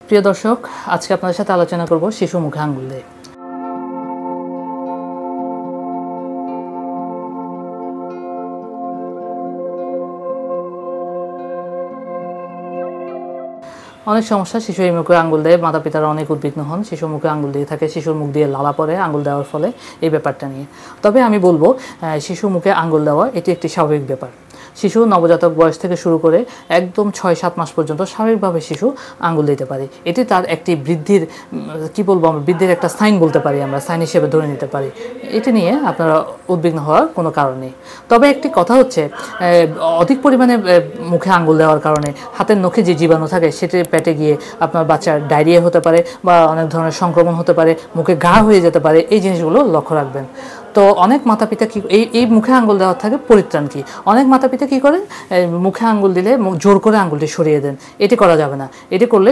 প্রিয় দর্শক, আজকে আপনাদের সাথে আলোচনা করব শিশু মুখে আঙ্গুল দিয়ে। অনেক সমস্যা শিশু এই মুখে আঙ্গুল দেয়, মাতা পিতারা অনেক উদ্বিগ্ন হন, শিশু মুখে আঙ্গুল দিয়ে থাকে, শিশুর মুখ দিয়ে লালা পড়ে আঙ্গুল দেওয়ার ফলে, এই ব্যাপারটা নিয়ে। তবে আমি বলবো শিশু মুখে আঙ্গুল দেওয়া এটি একটি স্বাভাবিক ব্যাপার। শিশু নবজাতক বয়স থেকে শুরু করে একদম 6-7 মাস পর্যন্ত স্বাভাবিকভাবে শিশু আঙ্গুল দিতে পারে। এটি তার একটি বৃদ্ধির বৃদ্ধির একটা সাইন বলতে পারি, আমরা সাইন হিসেবে ধরে নিতে পারি। এটি নিয়ে আপনারা উদ্বিগ্ন হওয়ার কোনো কারণ নেই। তবে একটি কথা হচ্ছে, অধিক পরিমাণে মুখে আঙ্গুল দেওয়ার কারণে হাতের নখে যে জীবাণু থাকে সেটি পেটে গিয়ে আপনার বাচ্চার ডায়রিয়া হতে পারে বা অনেক ধরনের সংক্রমণ হতে পারে, মুখে ঘা হয়ে যেতে পারে। এই জিনিসগুলো লক্ষ্য রাখবেন। তো অনেক মাতা পিতা কি এই মুখে আঙ্গুল দেওয়ার থাকে পরিত্রাণ কি, অনেক মাতা পিতা কী করেন, মুখে আঙ্গুল দিলে জোর করে আঙ্গুলটি সরিয়ে দেন। এটি করা যাবে না। এটি করলে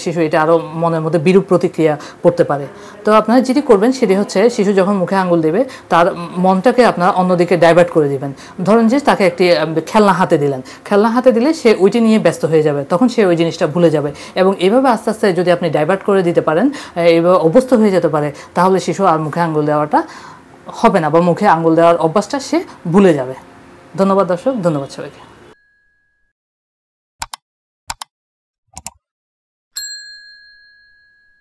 শিশু এটা আরও মনের মধ্যে বিরূপ প্রতিক্রিয়া পড়তে পারে। তো আপনারা যেটি করবেন সেটি হচ্ছে, শিশু যখন মুখে আঙ্গুল দেবে তার মনটাকে আপনারা অন্যদিকে ডাইভার্ট করে দিবেন। ধরেন যে তাকে একটি খেলনা হাতে দিলেন, খেলনা হাতে দিলে সে ওইটি নিয়ে ব্যস্ত হয়ে যাবে, তখন সে ওই জিনিসটা ভুলে যাবে। এবং এভাবে আস্তে আস্তে যদি আপনি ডাইভার্ট করে দিতে পারেন, এভাবে অভ্যস্ত হয়ে যেতে পারে, তাহলে শিশু আর মুখে আঙ্গুল দেওয়াটা হবে না, বা মুখে আঙ্গুল দেওয়ার অভ্যাসটা সে ভুলে যাবে। ধন্যবাদ দর্শক, ধন্যবাদ সবাইকে।